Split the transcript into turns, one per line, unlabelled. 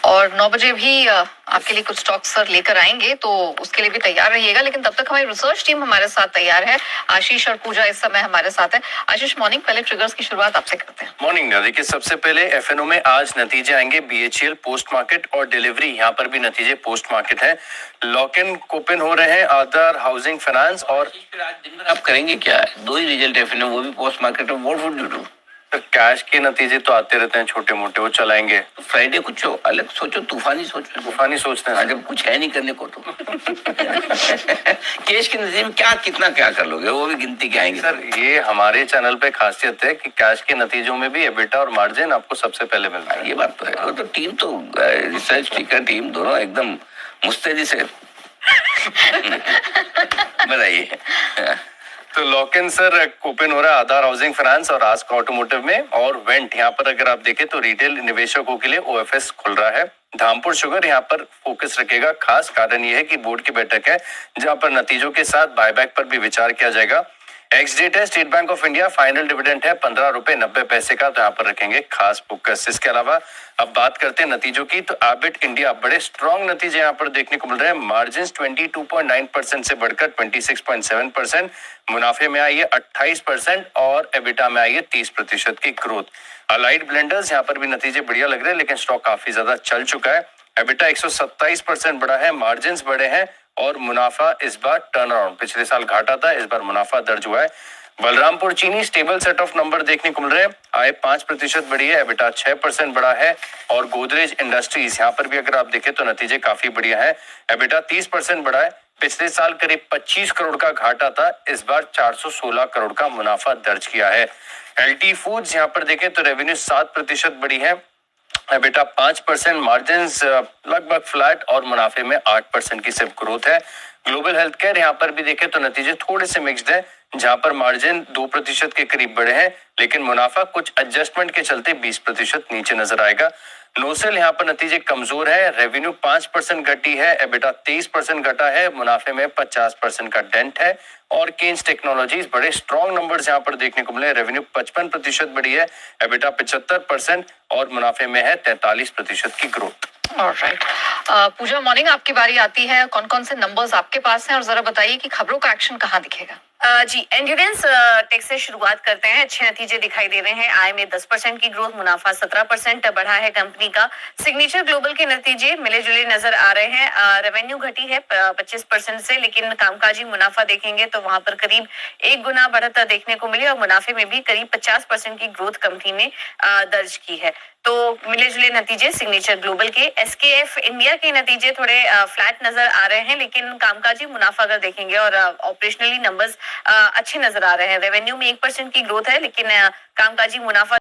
और 9 बजे भी आपके लिए कुछ स्टॉक्स सर लेकर आएंगे, तो उसके लिए भी तैयार रहिएगा। लेकिन तब तक हमारी रिसर्च टीम हमारे साथ तैयार है। आशीष और पूजा इस समय हमारे साथ है। आशीष, मॉर्निंग। पहले ट्रिगर्स की शुरुआत आपसे करते हैं।
मॉर्निंग। देखिए, सबसे पहले एफएनओ में आज नतीजे आएंगे। बीएचईएल पोस्ट मार्केट और डिलीवरी, यहाँ पर भी नतीजे पोस्ट मार्केट है। लॉक इन ओपन हो रहे हैं आधार, हाउसिंग फाइनेंस और
आज दिन भर आप करेंगे क्या? दो ही रिजल्ट एफएनओ, वो भी post market. What would you do?
Cash के नतीजे तो आते रहते हैं छोटे मोटे, वो चलाएंगे।
तो फ्राइडे कुछ अलग सोचो, तूफानी सोचो।
तूफानी सोचते हैं
जब कुछ है नहीं करने को तो कैश के नतीजे में क्या कितना क्या कर लोगे, वो भी गिनती के आएंगे।
सर, ये हमारे चैनल पे खासियत है कि कैश के नतीजों में भी एबिटा और मार्जिन आपको सबसे पहले मिलता है।
ये बात तो है। वो तो टीम तो रिसर्च टीका टीम दोनों एकदम मुस्तैदी से बताइए।
तो लॉक इन सर ओपन हो रहा है आधार, हाउसिंग फाइनेंस और आस्क ऑटोमोटिव में। और वेंट यहाँ पर अगर आप देखें तो रिटेल निवेशकों के लिए ओएफएस खुल रहा है। धामपुर शुगर यहाँ पर फोकस रखेगा। खास कारण ये है कि बोर्ड की बैठक है जहां पर नतीजों के साथ बायबैक पर भी विचार किया जाएगा। एक्स डेट है state bank of India, final dividend है 15.90 रुपए का, तो यहाँ पर रखेंगे खास फोकस। इसके अलावा अब बात करते हैं नतीजों की, तो एबिट इंडिया बड़े स्ट्रॉन्ग नतीजे यहाँ पर देखने को मिल रहे हैं। मार्जिन 22.9% से बढ़कर 26.7%, मुनाफे में आई है 28% और एबिटा में आई है 30% की ग्रोथ। अलाइड ब्लेंडर्स यहाँ पर भी नतीजे बढ़िया लग रहे हैं, लेकिन स्टॉक काफी ज्यादा चल चुका है। एबिटा 127% बढ़ा है, मार्जिन बढ़े हैं और मुनाफा इस बार टर्न अराउंड, पिछले साल घाटा था, इस बार मुनाफा दर्ज हुआ है। बलरामपुर चीनी स्टेबल सेट ऑफ नंबर देखने को मिल रहे हैं। आय 5% बढ़ी है, एबिटा 6% बढ़ा है। और गोदरेज इंडस्ट्रीज यहाँ पर भी अगर आप देखें तो नतीजे काफी बढ़िया है। एबिटा 30% बढ़ा है, पिछले साल करीब 25 करोड़ का घाटा था, इस बार 416 करोड़ का मुनाफा दर्ज किया है। एलटी फूड्स यहाँ पर देखें तो रेवेन्यू 7% बढ़ी है, एबिटा 5%, मार्जिन लगभग फ्लैट और मुनाफे में 8% की सिर्फ ग्रोथ है। ग्लोबल हेल्थ केयर यहाँ पर भी देखें तो नतीजे थोड़े से मिक्स्ड है, जहां पर मार्जिन 2% के करीब बढ़े हैं, लेकिन मुनाफा कुछ एडजस्टमेंट के चलते 20% नीचे नजर आएगा। नोसेल यहाँ पर नतीजे कमजोर है, रेवेन्यू 5% घटी है, एबिटा 23% घटा है, मुनाफे में 50% का डेंट है। और केन्स टेक्नोलॉजीज बड़े स्ट्रॉन्ग नंबर्स यहाँ पर देखने को मिले। रेवेन्यू 55% बढ़ी है, एबिटा 75% और मुनाफे में है 43% की ग्रोथ।
ऑलराइट। पूजा, मॉर्निंग। आपकी बारी आती है। कौन कौन से नंबर्स आपके पास हैं और जरा बताइए कि खबरों का एक्शन कहाँ दिखेगा?
जी, एंड्योरेंस टेक से शुरुआत करते हैं। अच्छे नतीजे दिखाई दे रहे हैं। आय में 10% की ग्रोथ, मुनाफा 17% बढ़ा है कंपनी का। सिग्नेचर ग्लोबल के नतीजे मिले जुले नजर आ रहे हैं। रेवेन्यू घटी है 25% से, लेकिन कामकाजी मुनाफा देखेंगे तो वहां पर करीब 1 गुना बढ़त देखने को मिली और मुनाफे में भी करीब 50% की ग्रोथ कंपनी ने दर्ज की है। तो मिले जुले नतीजे सिग्नेचर ग्लोबल के। एसकेएफ इंडिया के नतीजे थोड़े फ्लैट नजर आ रहे हैं, लेकिन कामकाजी मुनाफा अगर देखेंगे और ऑपरेशनली नंबर्स अच्छे नजर आ रहे हैं। रेवेन्यू में 1% की ग्रोथ है, लेकिन कामकाजी मुनाफा